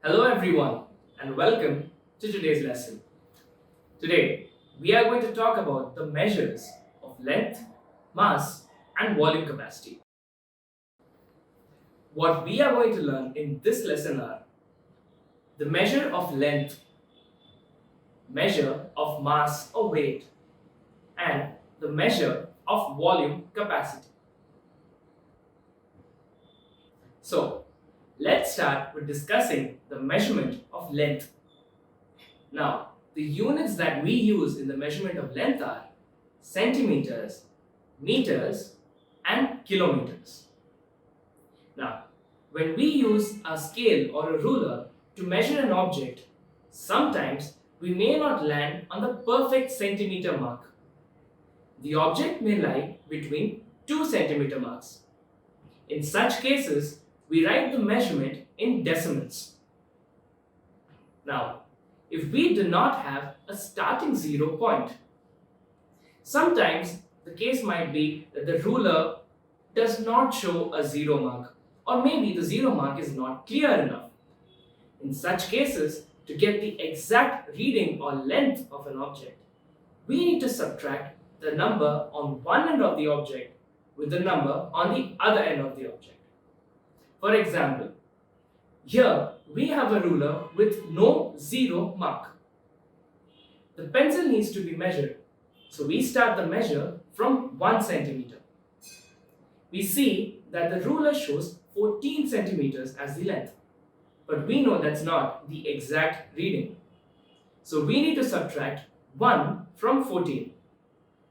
Hello everyone and welcome to today's lesson. Today we are going to talk about the measures of length, mass and volume capacity. What we are going to learn in this lesson are the measure of length, measure of mass or weight and the measure of volume capacity. So let's start with discussing the measurement of length. Now, the units that we use in the measurement of length are centimeters, meters, and kilometers. Now, when we use a scale or a ruler to measure an object, sometimes we may not land on the perfect centimeter mark. The object may lie between 2 centimeter marks. In such cases, we write the measurement in decimals. Now, if we do not have a starting 0 point, sometimes the case might be that the ruler does not show a 0 mark, or maybe the 0 mark is not clear enough. In such cases, to get the exact reading or length of an object, we need to subtract the number on one end of the object with the number on the other end of the object. For example, here we have a ruler with no 0 mark. The pencil needs to be measured, so we start the measure from 1 centimeter. We see that the ruler shows 14 centimeters as the length, but we know that's not the exact reading. So we need to subtract 1 from 14.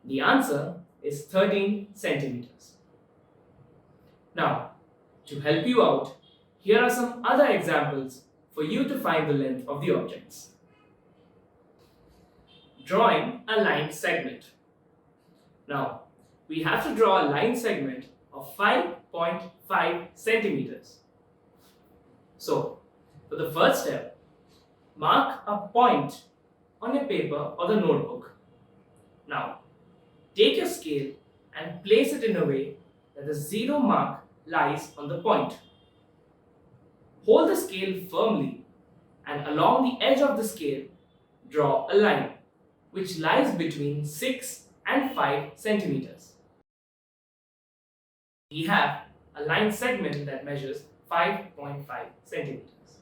The answer is 13 centimeters. Now, to help you out, here are some other examples for you to find the length of the objects. Drawing a line segment. Now, we have to draw a line segment of 5.5 centimeters. So, for the first step, mark a point on your paper or the notebook. Now, take your scale and place it in a way that the 0 mark lies on the point. Hold the scale firmly and along the edge of the scale, draw a line which lies between 6 and 5 centimeters. We have a line segment that measures 5.5 centimeters.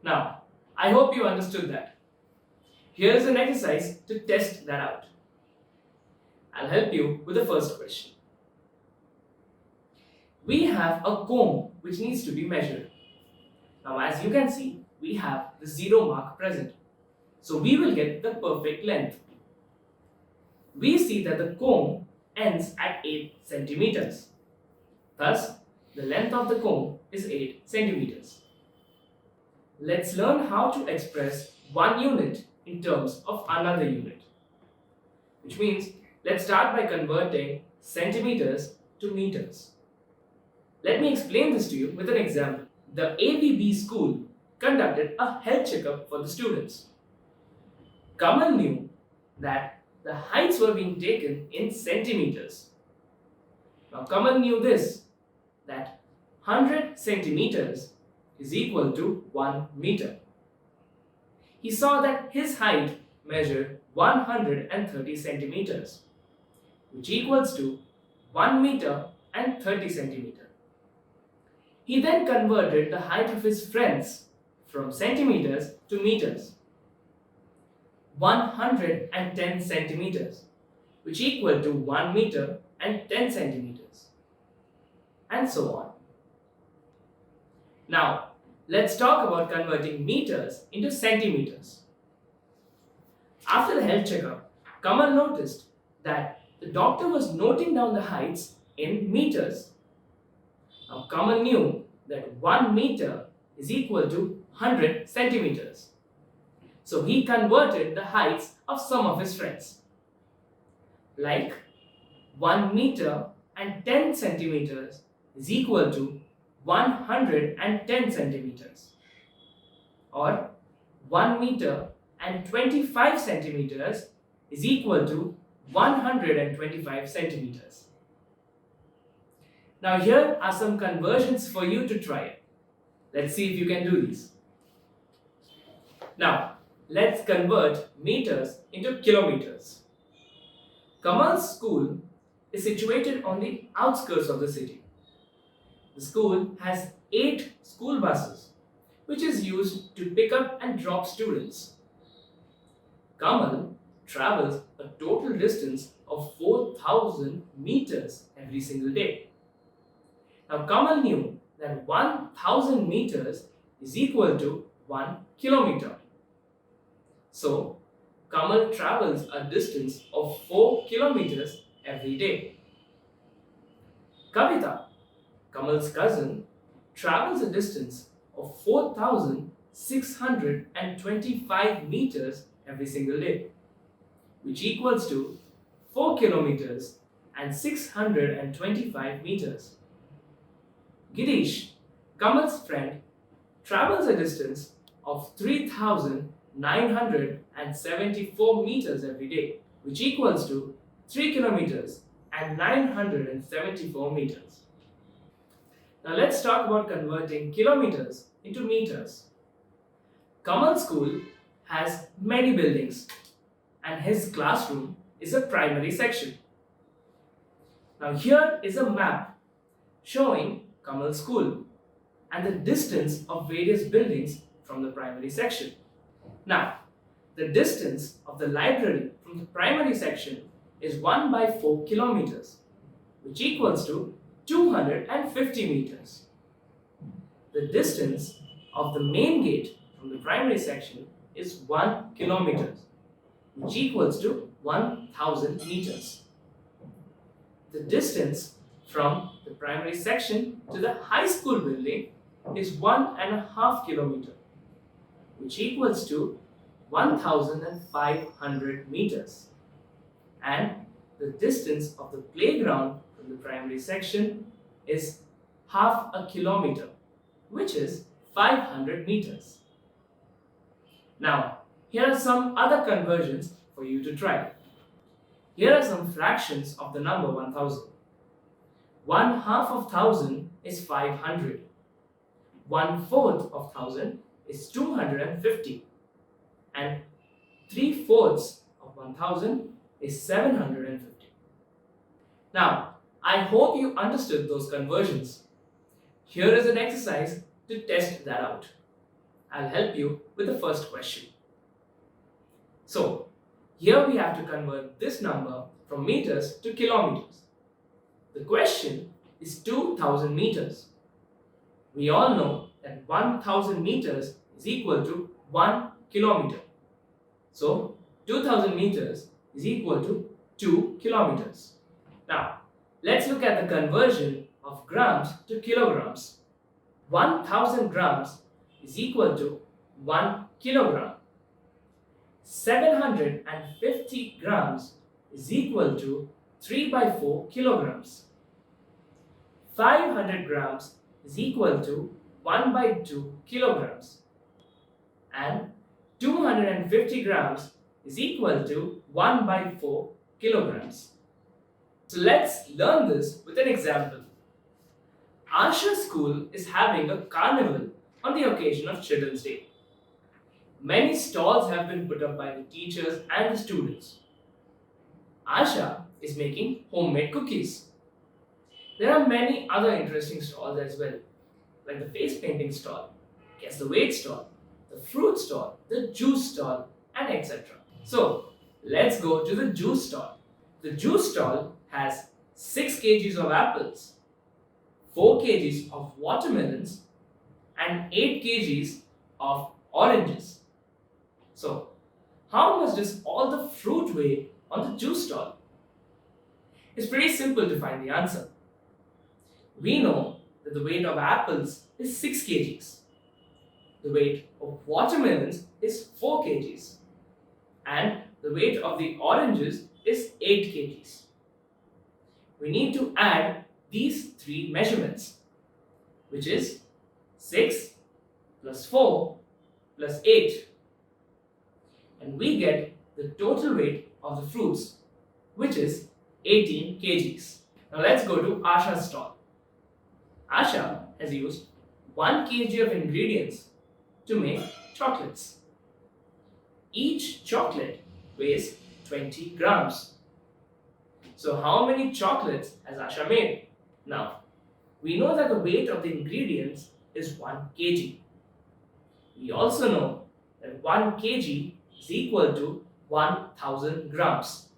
Now, I hope you understood that. Here is an exercise to test that out. I'll help you with the first question. We have a comb which needs to be measured. Now, as you can see, we have the 0 mark present. So we will get the perfect length. We see that the comb ends at 8 centimeters. Thus, the length of the comb is 8 centimeters. Let's learn how to express one unit in terms of another unit. Which means, let's start by converting centimeters to meters. Let me explain this to you with an example. The AVB school conducted a health checkup for the students. Kamal knew that the heights were being taken in centimeters. Now Kamal knew this, that 100 centimeters is equal to 1 meter. He saw that his height measured 130 centimeters, which equals to 1 meter and 30 centimeters. He then converted the height of his friends from centimeters to meters. 110 centimeters, which equal to 1 meter and 10 centimeters, and so on. Now, let's talk about converting meters into centimeters. After the health checkup, Kamal noticed that the doctor was noting down the heights in meters. Now, Kamal knew that 1 meter is equal to 100 centimeters. So he converted the heights of some of his friends. Like 1 meter and 10 centimeters is equal to 110 centimeters. Or 1 meter and 25 centimeters is equal to 125 centimeters. Now here are some conversions for you to try. Let's see if you can do these. Now, let's convert meters into kilometers. Kamal's school is situated on the outskirts of the city. The school has 8 school buses, which is used to pick up and drop students. Kamal travels a total distance of 4,000 meters every single day. Now, Kamal knew that 1,000 meters is equal to 1 kilometer. So, Kamal travels a distance of 4 kilometers every day. Kavita, Kamal's cousin, travels a distance of 4,625 meters every single day, which equals to 4 kilometers and 625 meters. Girish, Kamal's friend, travels a distance of 3,974 meters every day, which equals to 3 kilometers and 974 meters. Now let's talk about converting kilometers into meters. Kamal School has many buildings and his classroom is a primary section. Now here is a map showing Kamal School and the distance of various buildings from the primary section. Now, the distance of the library from the primary section is 1 by 4 kilometers, which equals to 250 meters. The distance of the main gate from the primary section is 1 kilometer, which equals to 1,000 meters. The distance from the primary section to the high school building is 1.5 kilometers, which equals to 1,500 meters. And the distance of the playground from the primary section is half a kilometer, which is 500 meters. Now, here are some other conversions for you to try. Here are some fractions of the number 1000. 1/2 of 1000 is 500. 1/4 of 1000 is 250. And 3/4 of 1000 is 750. Now, I hope you understood those conversions. Here is an exercise to test that out. I'll help you with the first question. So, here we have to convert this number from meters to kilometers. The question is 2000 meters. We all know that 1000 meters is equal to 1 kilometer. So, 2000 meters is equal to 2 kilometers. Now, let's look at the conversion of grams to kilograms. 1000 grams is equal to 1 kilogram. 750 grams is equal to 3 by 4 kilograms. 500 grams is equal to 1 by 2 kilograms. And 250 grams is equal to 1 by 4 kilograms. So let's learn this with an example. Asha School is having a carnival on the occasion of Children's Day. Many stalls have been put up by the teachers and the students. Asha is making homemade cookies. There are many other interesting stalls as well, like the face painting stall, guess the weight stall, the fruit stall, the juice stall, and etc. So, let's go to the juice stall. The juice stall has 6 kgs of apples, 4 kgs of watermelons, and 8 kgs of oranges. So, how much does all the fruit weigh on the juice stall? It's pretty simple to find the answer. We know that the weight of apples is 6 kgs. The weight of watermelons is 4 kgs. And the weight of the oranges is 8 kgs. We need to add these 3 measurements, which is 6 plus 4 plus 8. And we get the total weight of the fruits, which is 18 kgs. Now let's go to Asha's stall. Asha has used 1 kg of ingredients to make chocolates. Each chocolate weighs 20 grams. So how many chocolates has Asha made? Now, we know that the weight of the ingredients is 1 kg. We also know that 1 kg is equal to 1000 grams.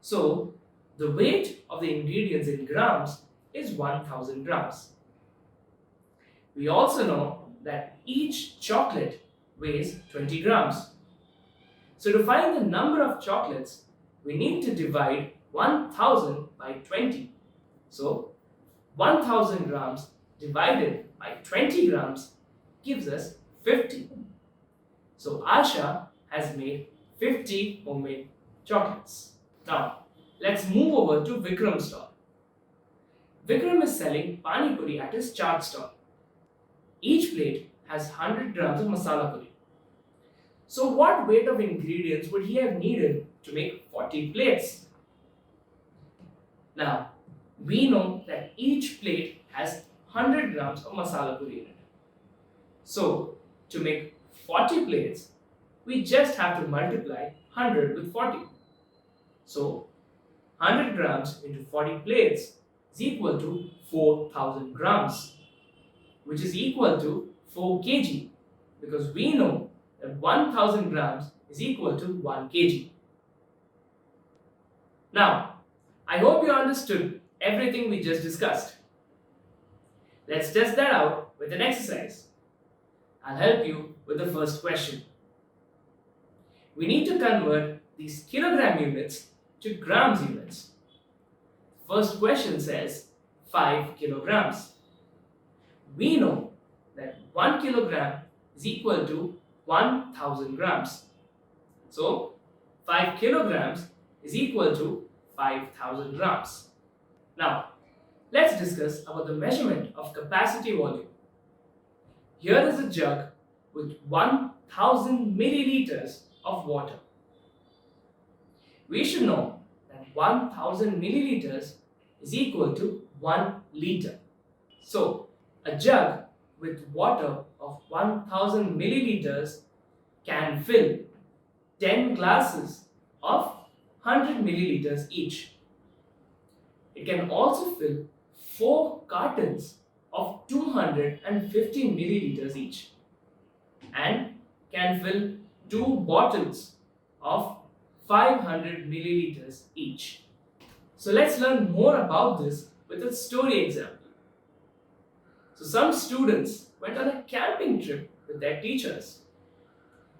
So, the weight of the ingredients in grams is 1000 grams. We also know that each chocolate weighs 20 grams. So, to find the number of chocolates, we need to divide 1000 by 20. So, 1000 grams divided by 20 grams gives us 50. So Asha has made 50 homemade chocolates. Now, let's move over to Vikram's stall. Vikram is selling pani puri at his chaat stall. Each plate has 100 grams of masala puri. So what weight of ingredients would he have needed to make 40 plates? Now, we know that each plate has 100 grams of masala puri in it. So, to make 40 plates, we just have to multiply 100 with 40. So, 100 grams into 40 plates is equal to 4000 grams, which is equal to 4 kg, because we know that 1000 grams is equal to 1 kg. Now, I hope you understood everything we just discussed. Let's test that out with an exercise. I'll help you with the first question. We need to convert these kilogram units to grams units. First question says 5 kilograms. We know that 1 kilogram is equal to 1000 grams. So 5 kilograms is equal to 5000 grams. Now, let's discuss about the measurement of capacity volume. Here is a jug with 1000 milliliters of water. We should know that 1000 milliliters is equal to 1 liter. So, a jug with water of 1000 milliliters can fill 10 glasses of 100 milliliters each. It can also fill 4 cartons of 250 milliliters each and can fill 2 bottles of 500 milliliters each. So let's learn more about this with a story example. So some students went on a camping trip with their teachers.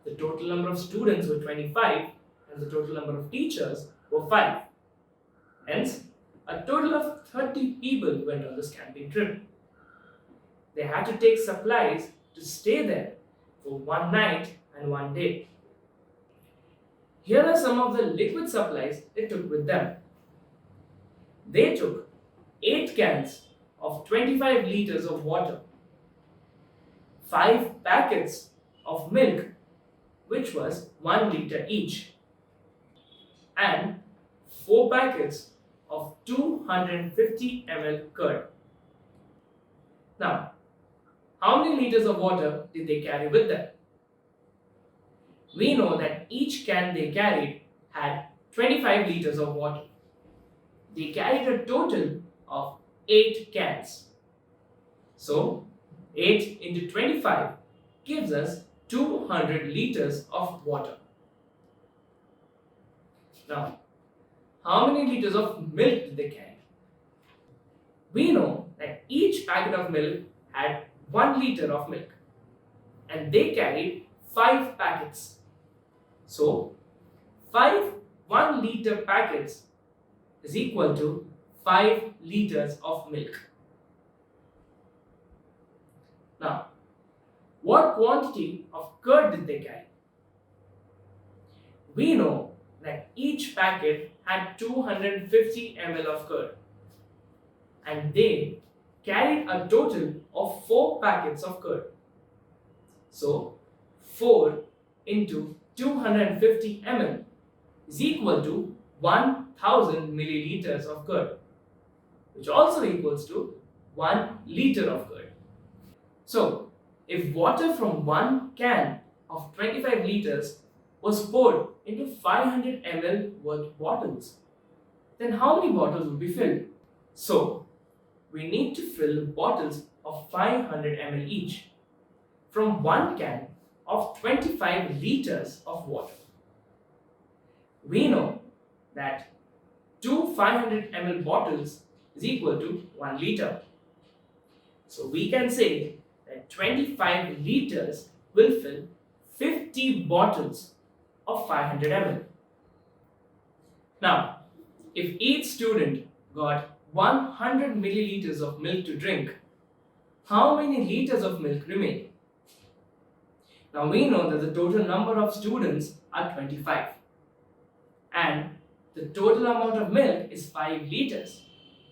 The total number of students were 25 and the total number of teachers were 5. Hence, a total of 30 people went on this camping trip. They had to take supplies to stay there for 1 night and 1 day. Here are some of the liquid supplies they took with them. They took 8 cans of 25 liters of water, 5 packets of milk, which was 1 liter each, and 4 packets of 250 ml curd. Now, how many liters of water did they carry with them? We know that each can they carried had 25 liters of water. They carried a total of 8 cans. So, 8 into 25 gives us 200 liters of water. Now, how many liters of milk did they carry? We know that each packet of milk had 1 liter of milk and they carried 5 packets. So, 5 1 liter packets is equal to 5 liters of milk. Now, what quantity of curd did they carry? We know that each packet had 250 ml of curd and they carried a total of 4 packets of curd. So, 4 into 250 ml is equal to 1000 milliliters of curd, which also equals to 1 liter of curd. So, if water from one can of 25 liters was poured into 500 ml worth bottles, then how many bottles would be filled? So, we need to fill bottles of 500 ml each from one can of 25 liters of water. We know that two 500 ml bottles is equal to 1 liter. So we can say that 25 liters will fill 50 bottles of 500 ml. Now, if each student got 100 milliliters of milk to drink, how many liters of milk remain? Now we know that the total number of students are 25 and the total amount of milk is 5 liters,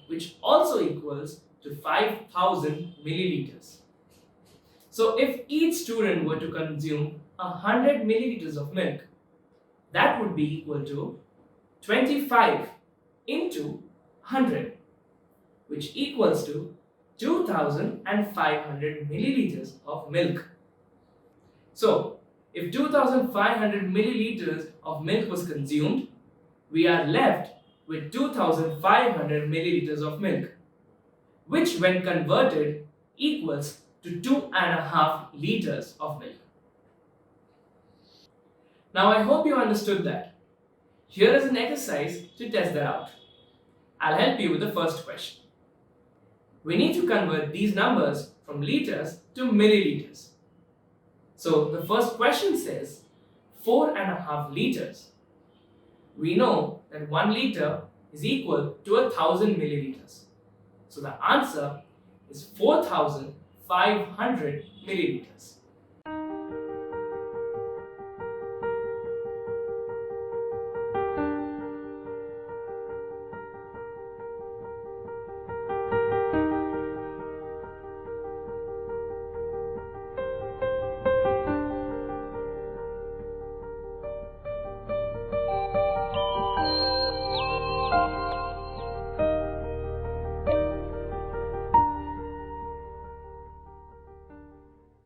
which also equals to 5000 milliliters. So if each student were to consume 100 milliliters of milk, that would be equal to 25 into 100, which equals to 2500 milliliters of milk. So, if 2500 milliliters of milk was consumed, we are left with 2500 milliliters of milk, which when converted equals to 2.5 liters of milk. Now, I hope you understood that. Here is an exercise to test that out. I'll help you with the first question. We need to convert these numbers from liters to milliliters. So the first question says 4.5 liters. We know that 1 liter is equal to 1000 milliliters. So the answer is 4500 milliliters.